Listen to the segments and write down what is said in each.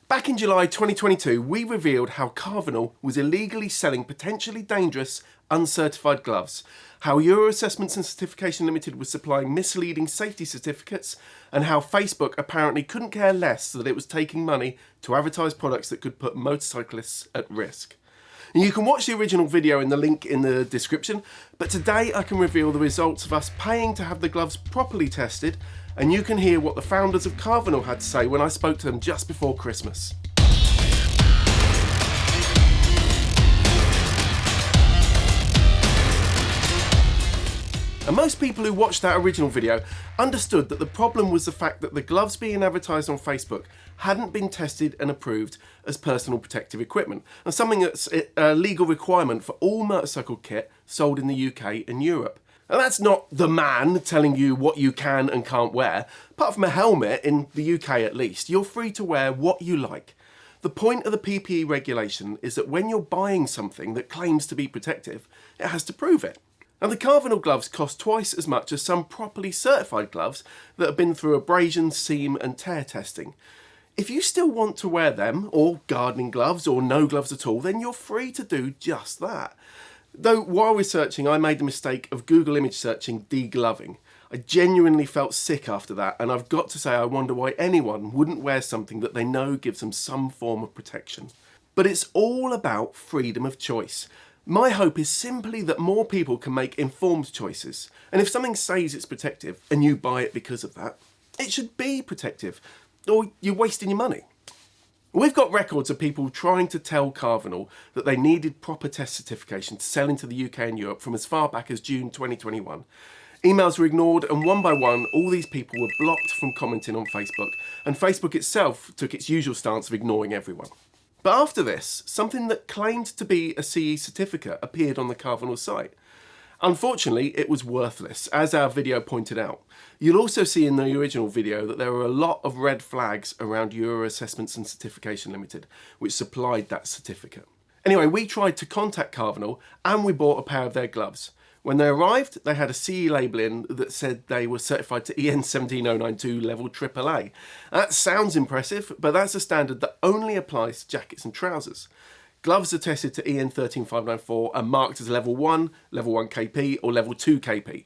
Back in July 2022, we revealed how Carvenal was illegally selling potentially dangerous, uncertified gloves, how Euro Assessments and Certification Limited was supplying misleading safety certificates, and how Facebook apparently couldn't care less that it was taking money to advertise products that could put motorcyclists at risk. And you can watch the original video in the link in the description, but today I can reveal the results of us paying to have the gloves properly tested, and you can hear what the founders of Carvenal had to say when I spoke to them just before Christmas. And most people who watched that original video understood that the problem was the fact that the gloves being advertised on Facebook hadn't been tested and approved as personal protective equipment, and something that's a legal requirement for all motorcycle kit sold in the UK and Europe. And that's not the man telling you what you can and can't wear. Apart from a helmet, in the UK at least, you're free to wear what you like. The point of the PPE regulation is that when you're buying something that claims to be protective, it has to prove it. Now, the Carvenal gloves cost twice as much as some properly certified gloves that have been through abrasion, seam and tear testing. If you still want to wear them, or gardening gloves, or no gloves at all, then you're free to do just that. Though while researching, I made the mistake of Google image searching degloving. I genuinely felt sick after that, and I've got to say I wonder why anyone wouldn't wear something that they know gives them some form of protection. But it's all about freedom of choice. My hope is simply that more people can make informed choices. And if something says it's protective and you buy it because of that, it should be protective, or you're wasting your money. We've got records of people trying to tell Carvenal that they needed proper test certification to sell into the UK and Europe from as far back as June 2021. Emails were ignored, and one by one, all these people were blocked from commenting on Facebook, and Facebook itself took its usual stance of ignoring everyone. But after this, something that claimed to be a CE certificate appeared on the Carvenal site. Unfortunately, it was worthless, as our video pointed out. You'll also see in the original video that there were a lot of red flags around Euro Assessments and Certification Limited, which supplied that certificate. Anyway, we tried to contact Carvenal and we bought a pair of their gloves. When they arrived, they had a CE labelling that said they were certified to EN 17092 level AAA. That sounds impressive, but that's a standard that only applies to jackets and trousers. Gloves are tested to EN 13594 and marked as level 1 KP or level 2 KP.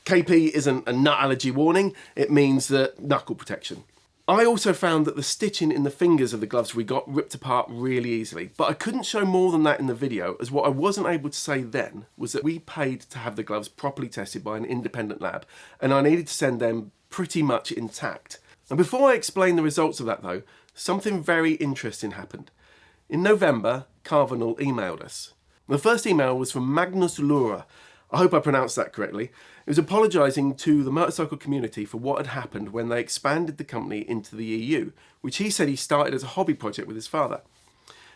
KP isn't a nut allergy warning, it means that knuckle protection. I also found that the stitching in the fingers of the gloves we got ripped apart really easily, but I couldn't show more than that in the video, as what I wasn't able to say then was that we paid to have the gloves properly tested by an independent lab, and I needed to send them pretty much intact. And before I explain the results of that though, something very interesting happened. In November, Carvenal emailed us. The first email was from Magnus Lura. I hope I pronounced that correctly. It was apologising to the motorcycle community for what had happened when they expanded the company into the EU, which he said he started as a hobby project with his father.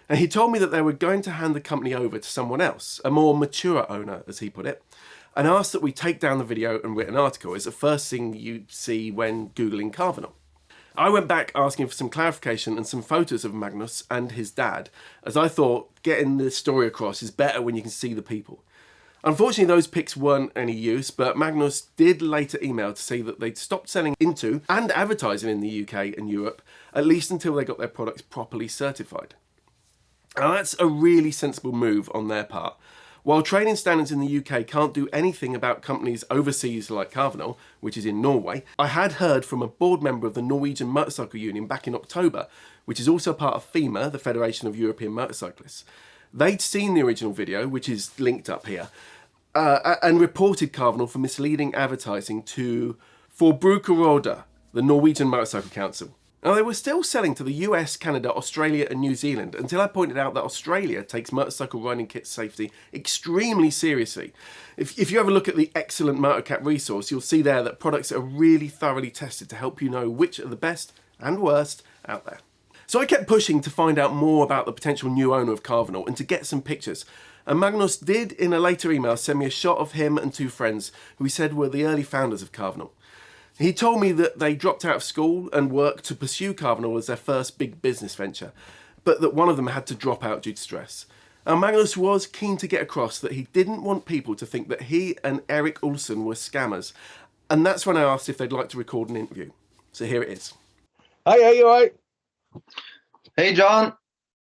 And he told me that they were going to hand the company over to someone else, a more mature owner, as he put it, and asked that we take down the video and written article as the first thing you'd see when Googling Carvenal. I went back asking for some clarification and some photos of Magnus and his dad, as I thought getting the story across is better when you can see the people. Unfortunately, those pics weren't any use, but Magnus did later email to say that they'd stopped selling into and advertising in the UK and Europe, at least until they got their products properly certified. Now that's a really sensible move on their part. While training standards in the UK can't do anything about companies overseas like Carvenal, which is in Norway, I had heard from a board member of the Norwegian Motorcycle Union back in October, which is also part of FEMA, the Federation of European Motorcyclists. They'd seen the original video, which is linked up here, and reported Carvenal for misleading advertising to Forbrukerrådet, the Norwegian Motorcycle Council. Now, they were still selling to the US, Canada, Australia and New Zealand until I pointed out that Australia takes motorcycle riding kit safety extremely seriously. If you have a look at the excellent MotorCat resource, you'll see there that products are really thoroughly tested to help you know which are the best and worst out there. So I kept pushing to find out more about the potential new owner of Carvenal and to get some pictures. And Magnus did, in a later email, send me a shot of him and two friends who he said were the early founders of Carvenal. He told me that they dropped out of school and worked to pursue Carvenal as their first big business venture, but that one of them had to drop out due to stress. And Magnus was keen to get across that he didn't want people to think that he and Eric Olsen were scammers. And that's when I asked if they'd like to record an interview. So here it is. Hey, are you all right? Hey, John.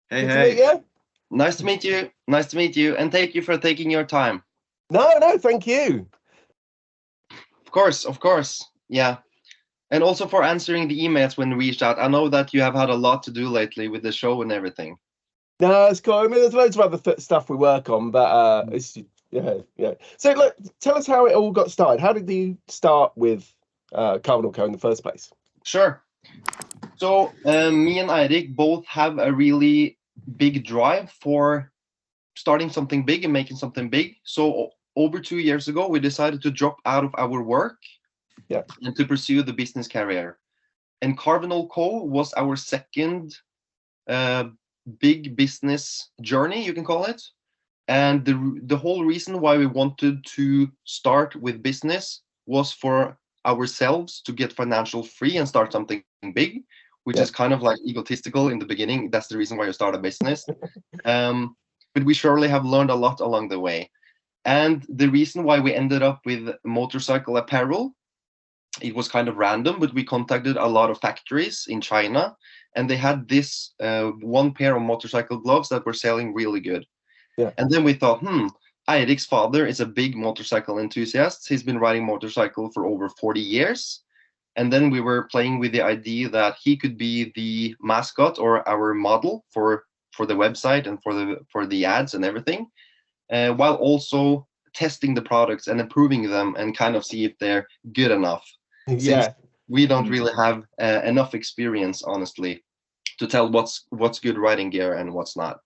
Hey, Good to meet you. Nice to meet you. Nice to meet you. And thank you for taking your time. No, thank you. Of course. Yeah. And also for answering the emails when we reached out. I know that you have had a lot to do lately with the show and everything. No, it's cool. I mean, there's loads of other stuff we work on, but it's yeah. So, look, tell us how it all got started. How did you start with Carvenal Co in the first place? Sure. So me and Eirik both have a really big drive for starting something big and making something big. So over 2 years ago, we decided to drop out of our work and to pursue the business career. And Carvenal Co was our second big business journey, you can call it. And the whole reason why we wanted to start with business was for ourselves to get financial free and start something big, which is kind of like egotistical in the beginning. That's the reason why you start a business. But we surely have learned a lot along the way. And the reason why we ended up with motorcycle apparel, it was kind of random, but we contacted a lot of factories in China, and they had this one pair of motorcycle gloves that were selling really good. Yeah. And then we thought, Eirik's father is a big motorcycle enthusiast. He's been riding motorcycle for over 40 years. And then we were playing with the idea that he could be the mascot or our model for the website and for the ads and everything, while also testing the products and improving them and kind of see if they're good enough. Yeah. Since we don't really have enough experience, honestly, to tell what's good riding gear and what's not.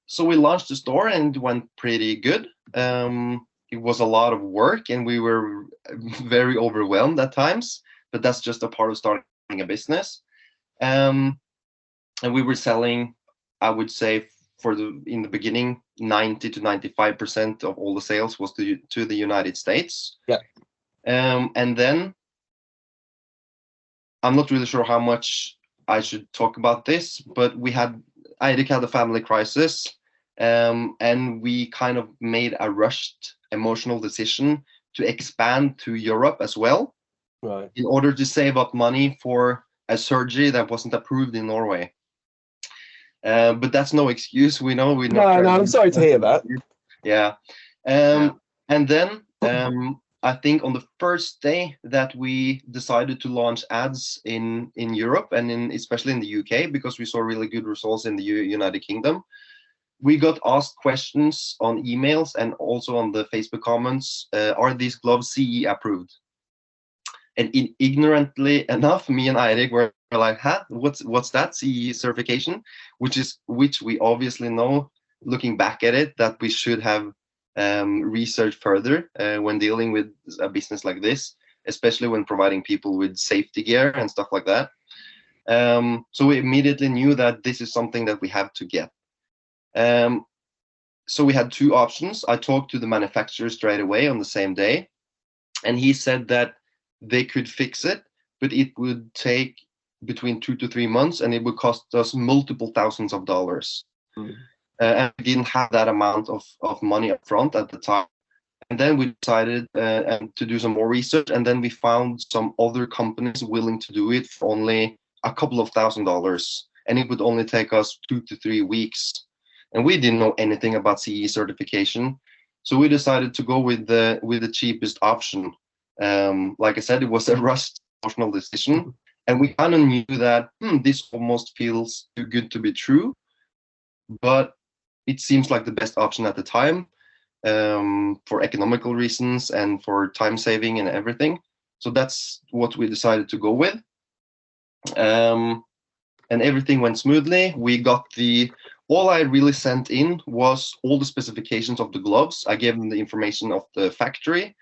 So we launched the store and it went pretty good. It was a lot of work and we were very overwhelmed at times, but that's just a part of starting a business. And we were selling, I would say, in the beginning, 90 to 95% of all the sales was to the United States. Yeah. And then I'm not really sure how much I should talk about this, but Eirik had a family crisis, and we kind of made a rushed emotional decision to expand to Europe as well, right, in order to save up money for a surgery that wasn't approved in Norway. But that's no excuse. We know we're not. No, I'm sorry to hear that. Yeah. And then I think on the first day that we decided to launch ads in Europe and especially in the UK, because we saw really good results in the United Kingdom, we got asked questions on emails and also on the Facebook comments, are these gloves CE approved? And ignorantly enough, me and Eirik were like, what's that CE certification? Which we obviously know, looking back at it, that we should have researched further when dealing with a business like this, especially when providing people with safety gear and stuff like that. So we immediately knew that this is something that we have to get. So we had two options. I talked to the manufacturer straight away on the same day, and he said that they could fix it, but it would take between 2 to 3 months, and it would cost us multiple thousands of dollars. And we didn't have that amount of money up front at the time. And then we decided to do some more research, and then we found some other companies willing to do it for only a couple of $1,000s, and it would only take us 2 to 3 weeks. And we didn't know anything about CE certification, so we decided to go with the cheapest option. Like I said, it was a rushed emotional decision, and we kind of knew that this almost feels too good to be true, but it seems like the best option at the time, for economical reasons and for time saving and everything. So that's what we decided to go with, and everything went smoothly. We got all I really sent in was all the specifications of the gloves. I gave them the information of the factory,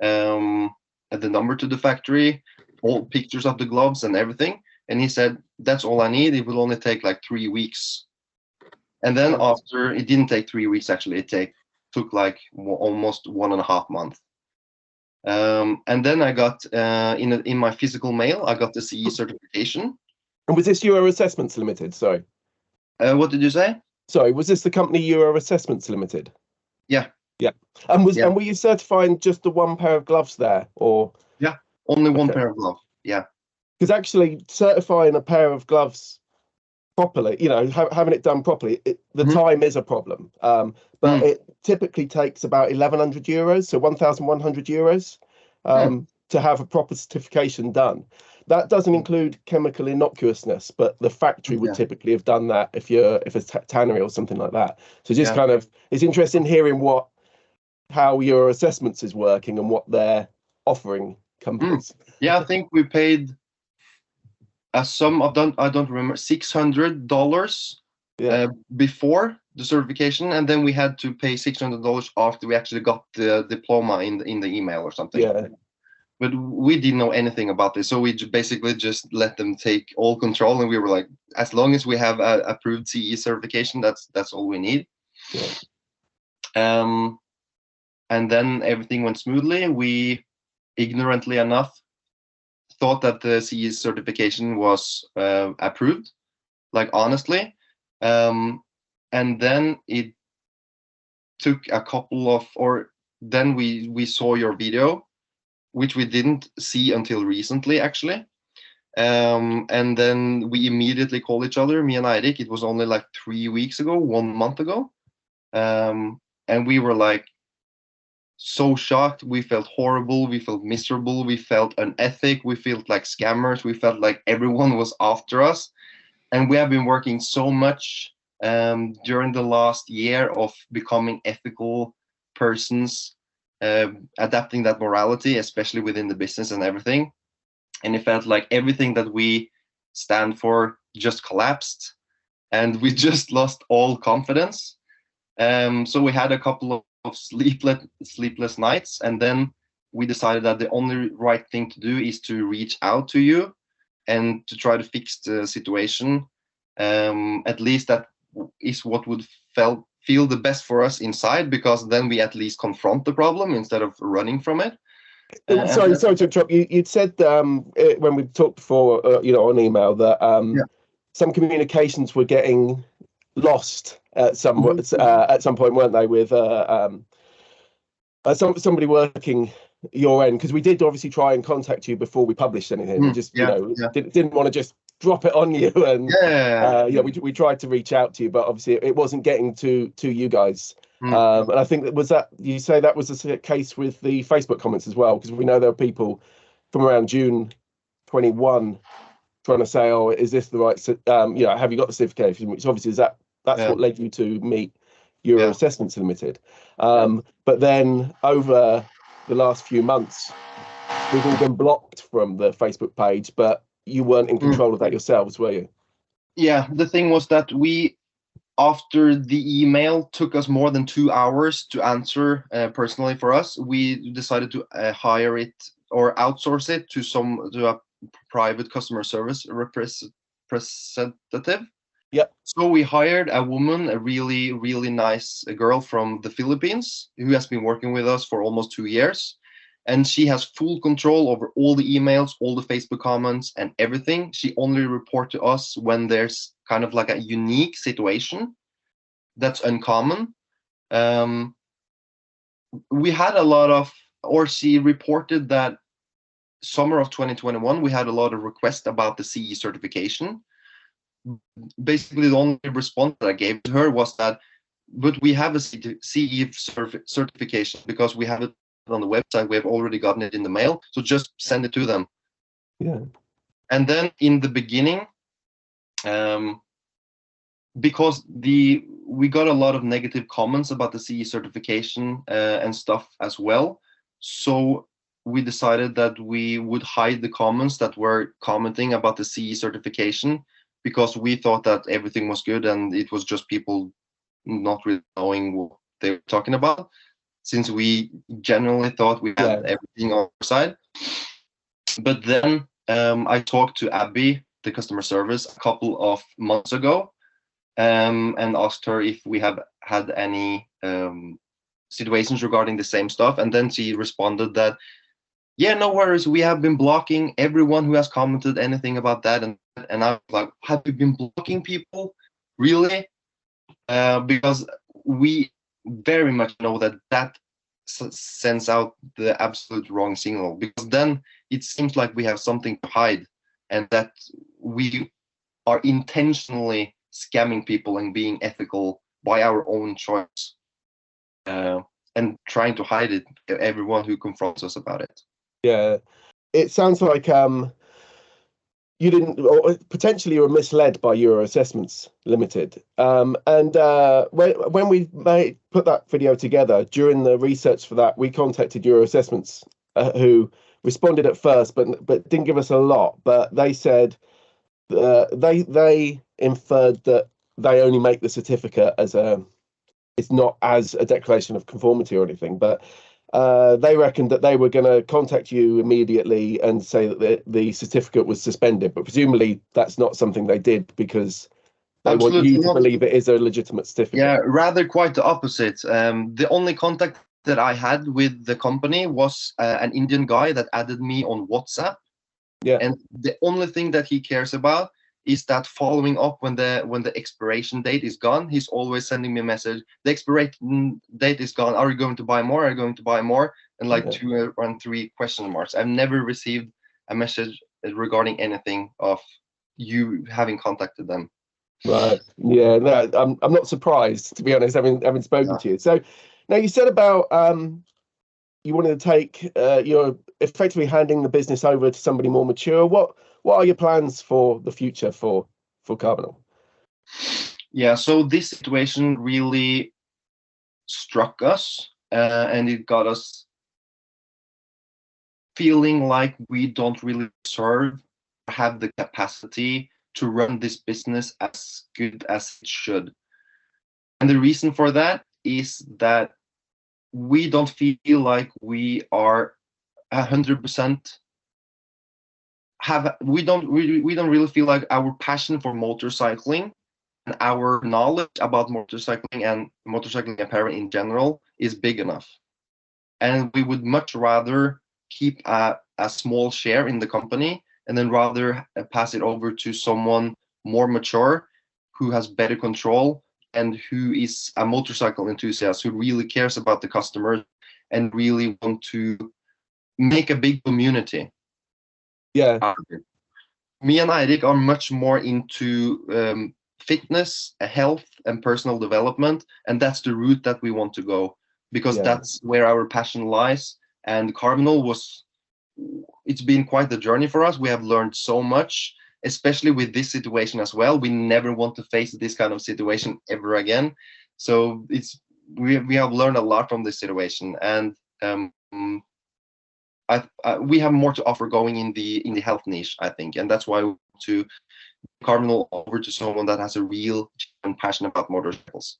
and the number to the factory, all pictures of the gloves and everything. And he said, that's all I need. It will only take like 3 weeks. And then after, it didn't take 3 weeks, actually. It took like almost 1.5 months. And then I got, in my physical mail, I got the CE certification. And was this Euro Assessments Limited? Sorry. What did you say? Sorry, was this the company Euro Assessments Limited? Yeah. Yeah. And were you certifying just the one pair of gloves there, or? Yeah, only one pair of gloves. Yeah. Because actually certifying a pair of gloves properly, having it done properly, the Mhm. time is a problem. But Mm. it typically takes about 1,100 euros, so 1,100 euros, Mm. to have a proper certification done. That doesn't include chemical innocuousness, but the factory would Yeah, typically have done that if it's tannery or something like that. So just yeah. kind of, it's interesting hearing how your assessments is working and what they're offering Mm. companies. Yeah, I think we paid a sum of, I don't remember, $600 Yeah, before the certification, and then we had to pay $600 after we actually got the diploma in the email or something. yeah. But we didn't know anything about this, so we basically just let them take all control, and we were like, as long as we have a approved CE certification, that's all we need. Yeah. And then everything went smoothly. We, ignorantly enough, thought that the CE certification was approved, like honestly. And then it took a couple of, or then we saw your video, which we didn't see until recently, actually. And then we immediately called each other, me and Eirik. It was only like 3 weeks ago, 1 month ago. And we were like so shocked. We felt horrible. We felt miserable. We felt unethic. We felt like scammers. We felt like everyone was after us. And we have been working so much during the last year of becoming ethical persons, adapting that morality, especially within the business and everything. And it felt like everything that we stand for just collapsed, and we just lost all confidence. So we had a couple of sleepless nights, and then we decided that the only right thing to do is to reach out to you and to try to fix the situation. At least that is what would feel the best for us inside, because then we at least confront the problem instead of running from it. Sorry to interrupt. You'd said when we talked before, on email that Yeah. some communications were getting lost at some Mhm. at some point, weren't they? With somebody working your end, because we did obviously try and contact you before we published anything. We just Yeah, yeah, didn't want to just drop it on you, and yeah. we tried to reach out to you, but obviously it wasn't getting to you guys. Mm. And I think that you say that was the case with the Facebook comments as well, because we know there are people from around June 21 trying to say, oh, is this the right, have you got the certification? Which obviously that's Yeah, what led you to meet Euro yeah. Assessments Limited. Yeah. But then over the last few months, we've all been blocked from the Facebook page, but you weren't in control of that yourselves, were you? Yeah, the thing was that after the email took us more than 2 hours to answer personally for us, we decided to hire it or outsource it to a private customer service representative. Yep. So we hired a woman, a really, really nice girl from the Philippines, who has been working with us for almost 2 years. And she has full control over all the emails, all the Facebook comments, and everything. She only reports to us when there's kind of like a unique situation that's uncommon. We had a lot of, or she reported that summer of 2021, we had a lot of requests about the CE certification. Basically, the only response that I gave to her was that, but we have a CE certification because we have it on the website. We have already gotten it in the mail, so just send it to them. Yeah. And then in the beginning, because we got a lot of negative comments about the CE certification and stuff as well, so we decided that we would hide the comments that were commenting about the CE certification, because we thought that everything was good and it was just people not really knowing what they were talking about, since we generally thought we had everything on our side. But then I talked to Abby, the customer service, a couple of months ago, and asked her if we have had any situations regarding the same stuff. And then she responded that, yeah, no worries, we have been blocking everyone who has commented anything about that. And I was like, have you been blocking people? Really? Because we very much know that sends out the absolute wrong signal, because then it seems like we have something to hide, and that we are intentionally scamming people and being ethical by our own choice, and trying to hide it, everyone who confronts us about it. Yeah, it sounds like you didn't, or potentially you were misled by Euro Assessments Limited. And when we put that video together, during the research for that, we contacted Euro Assessments, who responded at first, but didn't give us a lot. But they said they inferred that they only make the certificate as it's not as a declaration of conformity or anything, but they reckoned that they were going to contact you immediately and say that the certificate was suspended. But presumably that's not something they did, because they Absolutely want you to not. believe it is a legitimate certificate. Yeah, rather quite the opposite. The only contact that I had with the company was an Indian guy that added me on WhatsApp. Yeah. And the only thing that he cares about is that following up when the expiration date is gone. He's always sending me a message. The expiration date is gone. Are you going to buy more? Are you going to buy more? And like 2 or 3 question marks. I've never received a message regarding anything of you having contacted them. Right. Yeah. No, I'm not surprised, to be honest, having spoken to you. So now you said about you wanted to take you're effectively handing the business over to somebody more mature. What are your plans for the future for Carvenal? Yeah, so this situation really struck us, and it got us feeling like we don't really have the capacity to run this business as good as it should. And the reason for that is that we don't feel like we are 100% we don't really feel like our passion for motorcycling and our knowledge about motorcycling apparel in general is big enough. And we would much rather keep a small share in the company and then rather pass it over to someone more mature who has better control and who is a motorcycle enthusiast who really cares about the customers and really want to make a big community. Yeah. Me and Eirik are much more into fitness, health, and personal development, and that's the route that we want to go, because that's where our passion lies. And Carvenal it's been quite the journey for us. We have learned so much, especially with this situation as well. We never want to face this kind of situation ever again. So we have learned a lot from this situation, and we have more to offer going in the health niche, I think, and that's why we want to Carvenal over to someone that has a real passion about motorcycles.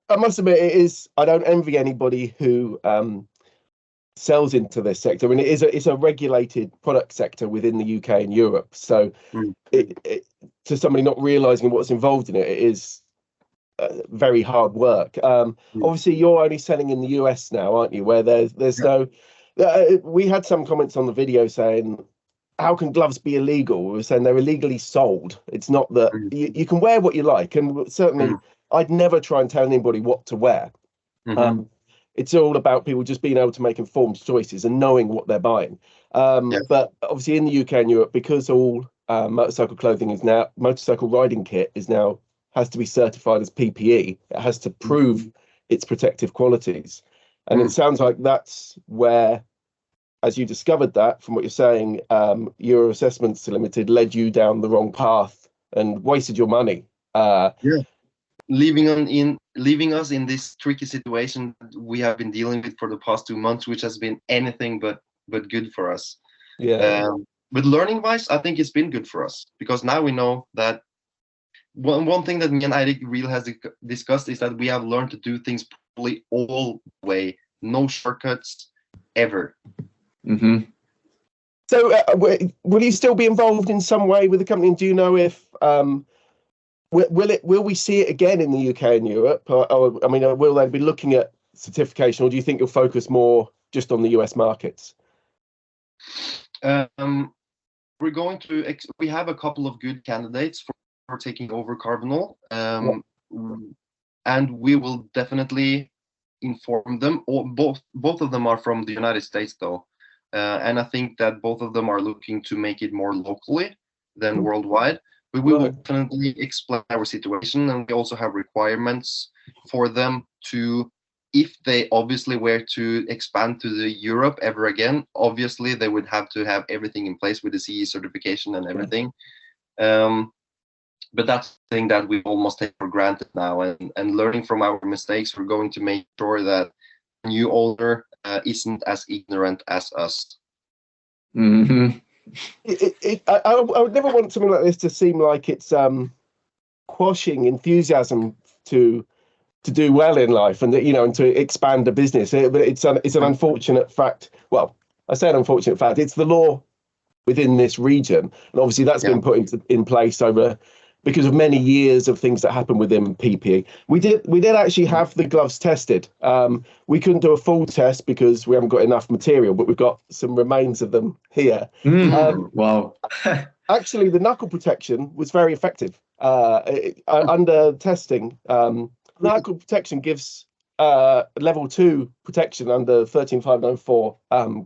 I must admit, I don't envy anybody who sells into this sector. I mean, it's a regulated product sector within the UK and Europe. So to somebody not realizing what's involved in it, it is very hard work. Obviously, you're only selling in the US now, aren't you? Where there's no. We had some comments on the video saying, how can gloves be illegal? We were saying they're illegally sold. It's not that you can wear what you like. And certainly I'd never try and tell anybody what to wear. It's all about people just being able to make informed choices and knowing what they're buying. But obviously in the UK and Europe, because all motorcycle riding kit has to be certified as PPE, it has to prove its protective qualities. And it sounds like that's where, as you discovered that, from what you're saying, Euro Assessments Limited led you down the wrong path and wasted your money. Leaving us in this tricky situation we have been dealing with for the past 2 months, which has been anything but good for us. But learning wise, I think it's been good for us, because now we know that one thing that me and Eirik really has discussed is that we have learned to do things properly all the way, no shortcuts ever. So will you still be involved in some way with the company? And do you know if will we see it again in the UK and Europe? Or I mean, will they be looking at certification, or do you think you'll focus more just on the US markets? We're going to we have a couple of good candidates for taking over Carvenal, and we will definitely inform them. Or both of them are from the United States, though, and I think that both of them are looking to make it more locally than worldwide. But we will Right. definitely explain our situation, and we also have requirements for them to, if they obviously were to expand to the Europe ever again, obviously they would have to have everything in place with the CE certification and everything. But that's the thing that we almost take for granted now, and learning from our mistakes, we're going to make sure that the new owner isn't as ignorant as us. Mm-hmm. I would never want something like this to seem like it's quashing enthusiasm to do well in life, and and to expand a business. But it's an unfortunate fact. Well, I say an unfortunate fact. It's the law within this region, and obviously that's been put in place over because of many years of things that happened within PPE. We did actually have the gloves tested. We couldn't do a full test because we haven't got enough material, but we've got some remains of them here. Wow. Actually, the knuckle protection was very effective. Under testing, knuckle protection gives level 2 protection under 13504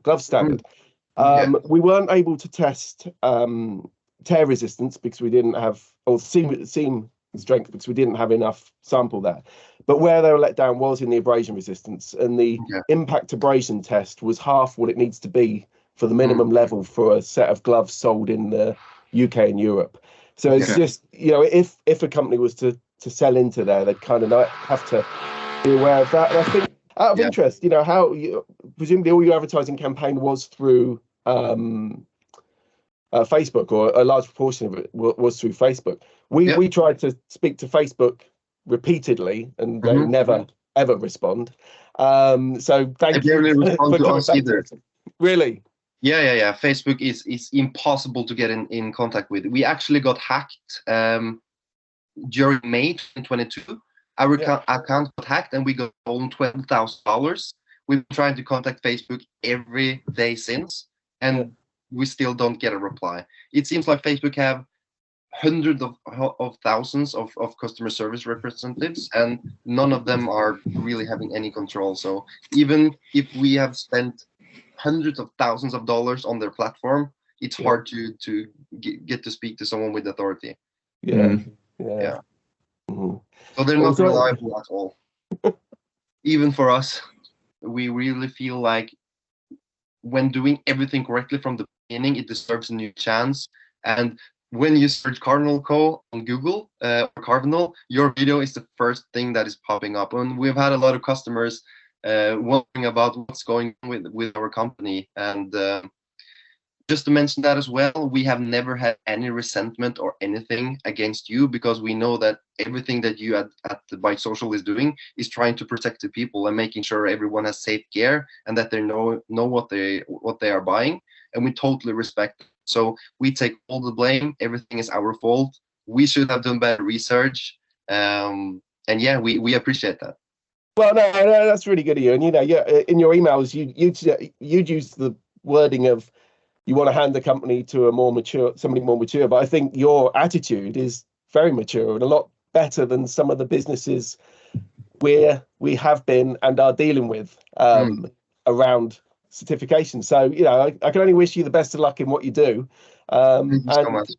glove standard. We weren't able to test tear resistance because we didn't have, or seam strength because we didn't have enough sample there. But where they were let down was in the abrasion resistance, and the impact abrasion test was half what it needs to be for the minimum level for a set of gloves sold in the UK and Europe. So it's just, if a company was to sell into there, they'd kind of have to be aware of that. And I think, out of interest, how presumably all your advertising campaign was through Facebook, or a large proportion of it was through Facebook. We tried to speak to Facebook repeatedly, and they never ever respond. So thank you respond for to us either. Really? Yeah. Facebook is impossible to get in contact with. We actually got hacked during May 2022. Our account got hacked, and we got stolen $12,000. We've been trying to contact Facebook every day since, and we still don't get a reply. It seems like Facebook have hundreds of thousands of customer service representatives, and none of them are really having any control. So even if we have spent hundreds of thousands of dollars on their platform, it's hard to get to speak to someone with authority. So they're not reliable at all. Even for us, we really feel like when doing everything correctly from the beginning, it deserves a new chance. And when you search Carvenal Co. on Google or Carvenal, your video is the first thing that is popping up. And we've had a lot of customers wondering about what's going on with our company. And just to mention that as well, we have never had any resentment or anything against you, because we know that everything that you at the Bike Social is doing is trying to protect the people and making sure everyone has safe gear and that they know what they are buying, and we totally respect it. So we take all the blame. Everything is our fault. We should have done better research, and we appreciate that. Well, no, that's really good of you. And in your emails, you'd use the wording of, you want to hand the company to somebody more mature. But I think your attitude is very mature and a lot better than some of the businesses we have been and are dealing with around certification. So, I can only wish you the best of luck in what you do. Thank you so much.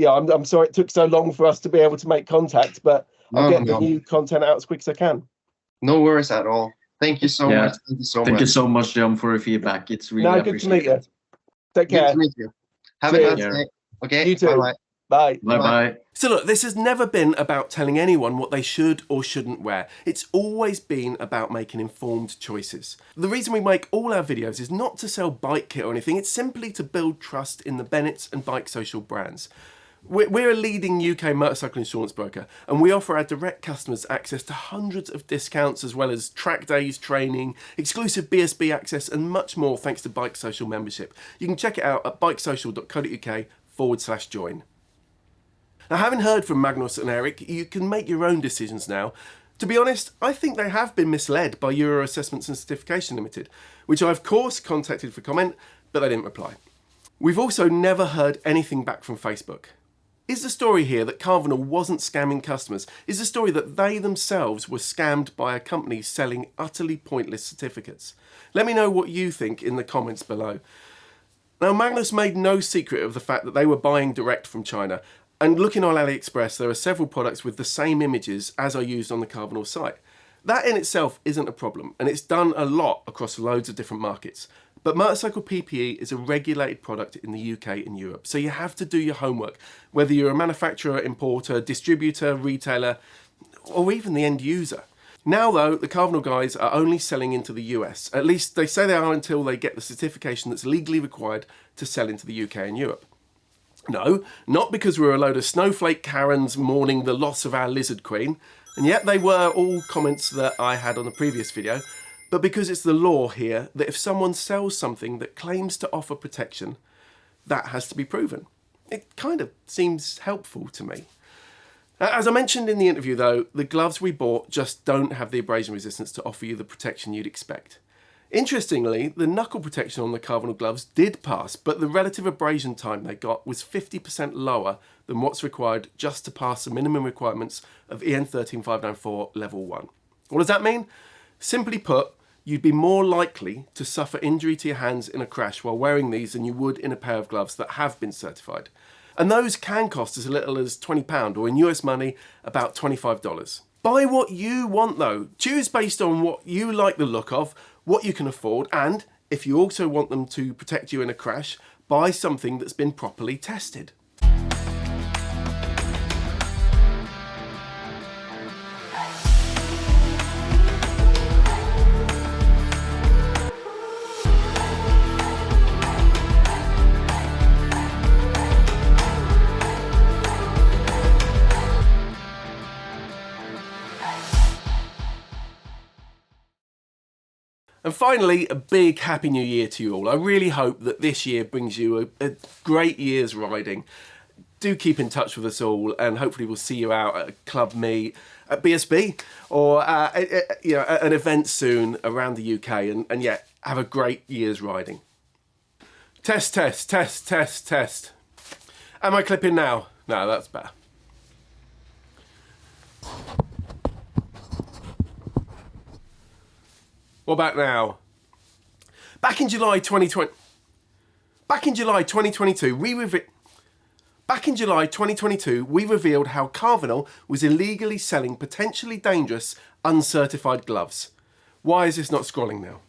I'm sorry it took so long for us to be able to make contact, but I'll get the new content out as quick as I can. No worries at all. Thank you so much. Thank you so much, John, for your feedback. It's really good to meet you. Take care. Good to meet you. Have a nice day. Okay. You too. Bye. Bye. So look, this has never been about telling anyone what they should or shouldn't wear. It's always been about making informed choices. The reason we make all our videos is not to sell bike kit or anything. It's simply to build trust in the Bennett's and Bike Social brands. We're a leading UK motorcycle insurance broker, and we offer our direct customers access to hundreds of discounts, as well as track days, training, exclusive BSB access, and much more thanks to Bike Social membership. You can check it out at bikesocial.co.uk/join. Now, having heard from Magnus and Eric, you can make your own decisions now. To be honest, I think they have been misled by Euro Assessments and Certification Limited, which I of course contacted for comment, but they didn't reply. We've also never heard anything back from Facebook. Is the story here that Carvenal wasn't scamming customers? Is the story that they themselves were scammed by a company selling utterly pointless certificates? Let me know what you think in the comments below. Now, Magnus made no secret of the fact that they were buying direct from China, And looking on AliExpress, there are several products with the same images as are used on the Carvenal site. That in itself isn't a problem, and it's done a lot across loads of different markets. But motorcycle PPE is a regulated product in the UK and Europe, so you have to do your homework, whether you're a manufacturer, importer, distributor, retailer, or even the end user. Now though, the Carvenal guys are only selling into the US. At least they say they are until they get the certification that's legally required to sell into the UK and Europe. No, not because we're a load of snowflake Karens mourning the loss of our lizard queen, and yet they were all comments that I had on the previous video, but because it's the law here that if someone sells something that claims to offer protection, that has to be proven. It kind of seems helpful to me. As I mentioned in the interview though, the gloves we bought just don't have the abrasion resistance to offer you the protection you'd expect. Interestingly, the knuckle protection on the Carvenal gloves did pass, but the relative abrasion time they got was 50% lower than what's required just to pass the minimum requirements of EN 13594 level 1. What does that mean? Simply put, you'd be more likely to suffer injury to your hands in a crash while wearing these than you would in a pair of gloves that have been certified. And those can cost as little as £20, or in US money, about $25. Buy what you want though. Choose based on what you like the look of, what you can afford, and if you also want them to protect you in a crash, buy something that's been properly tested. And finally, a big Happy New Year to you all. I really hope that this year brings you a great year's riding. Do keep in touch with us all, and hopefully we'll see you out at a club meet, at BSB, or an event soon around the UK. And yeah, have a great year's riding. Test, test, test, test, test. Am I clipping now? No, that's better. What about now? Back in July 2022, we revealed how Carvenal was illegally selling potentially dangerous, uncertified gloves. Why is this not scrolling now?